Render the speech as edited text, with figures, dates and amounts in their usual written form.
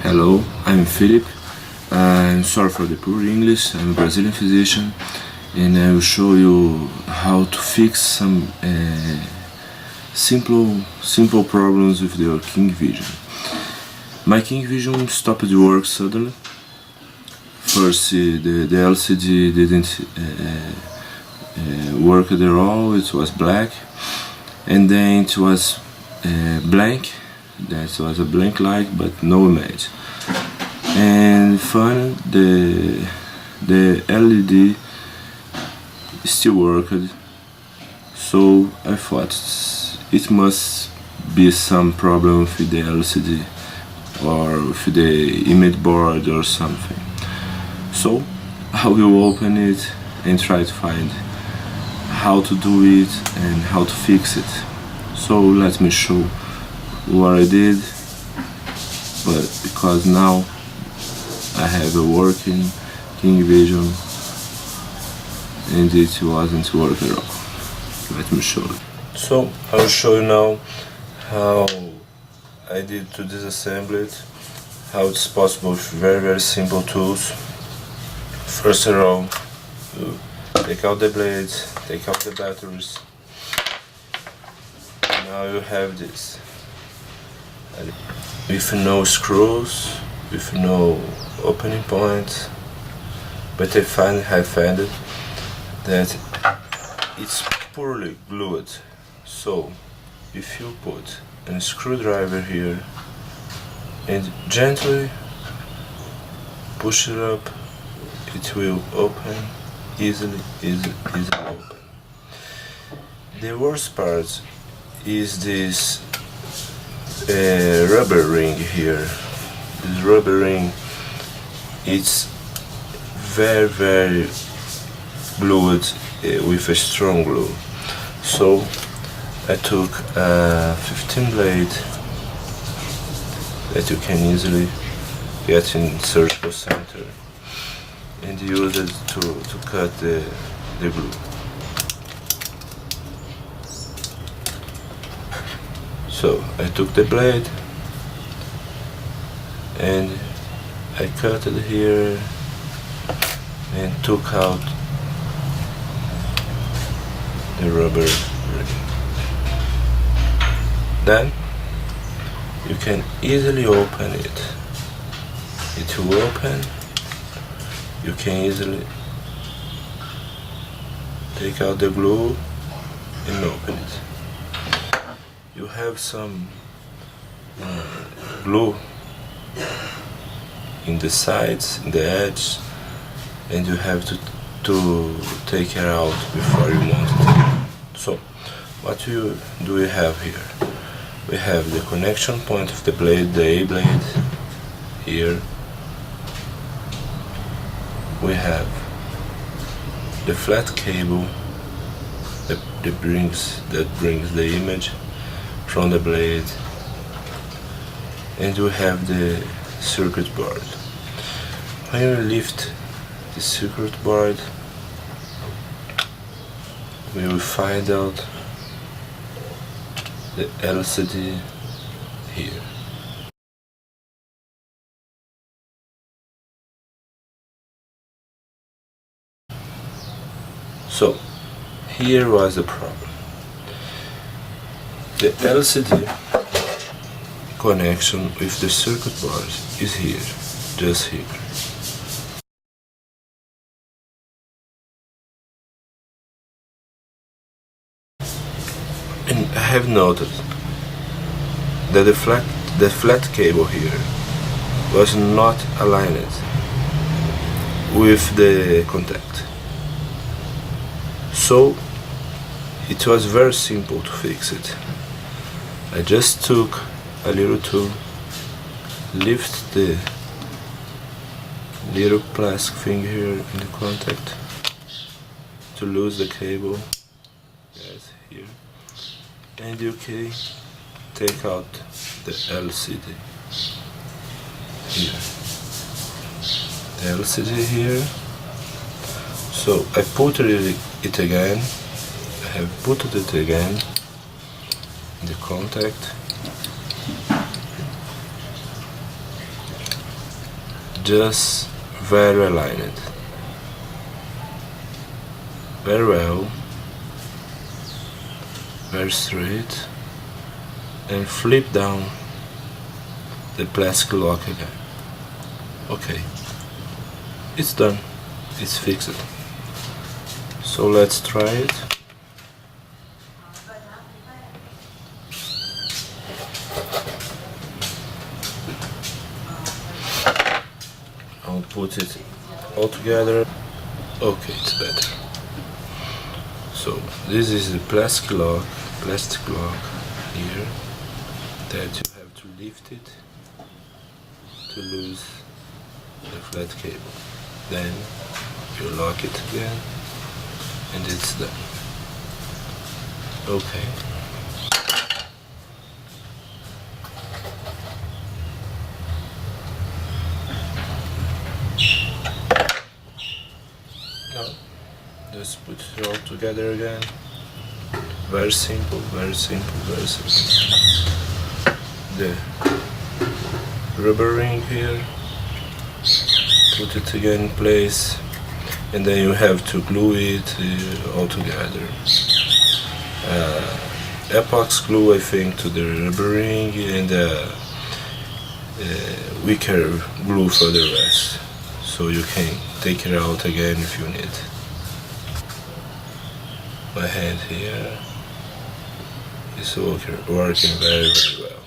Hello, I'm Philip. I'm sorry for the poor English. I'm a Brazilian physician, and I will show you how to fix some simple problems with your King Vision. My King Vision stopped work suddenly. First, the LCD didn't work at all. It was black, and then it was blank. That was a blank light, but no image. And finally, the LED still worked. So I thought it must be some problem with the LCD or with the image board or something. So I will open it and try to find how to do it and how to fix it. So let me show what I did, but because now I have a working King Vision and it wasn't working at all. Let me show you. So I will show you now how I did to disassemble it, how it's possible with very simple tools. First of all, you take out the blades, take out the batteries. Now you have this. With no screws, with no opening point, but I found that it's poorly glued. So if you put a screwdriver here and gently push it up, it will open easily open. The worst part is this rubber ring here. This rubber ring, it's very glued with a strong glue. So I took a 15 blade that you can easily get in surgical center and use it to cut the glue. So I took the blade and I cut it here and took out the rubber ring. Then you can easily open it. It will open. You can easily take out the glue and open it. You have some glue in the sides, in the edge, and you have to take it out before you mount it. So what do we have here? We have the connection point of the blade, the A blade here. We have the flat cable that brings the image from the blade, and you have the circuit board. When you lift the circuit board, we will find out the LCD here. So here was the problem. The LCD connection with the circuit board is here, just here. And I have noted that the flat cable here was not aligned with the contact. So it was very simple to fix it. I just took a little tool, lift the little plastic thing here in the contact to lose the cable, yes, here, and you can take out the LCD here. The LCD here. So I put it again. I have put it again in the contact. just very aligned, very well, very straight, and flip down the plastic lock again. Okay, it's done, it's fixed. So let's try it. I'll put it all together. Okay, it's better. So this is the plastic lock here that you have to lift it to lose the flat cable. Then you lock it again and it's done. Okay. Now just put it all together again. Very simple, very simple, very simple. The rubber ring here, put it again in place, and then you have to glue it all together. Epox glue, I think, to the rubber ring, and wicker glue for the rest, so you can take it out again if you need. My hand here is working very, very well.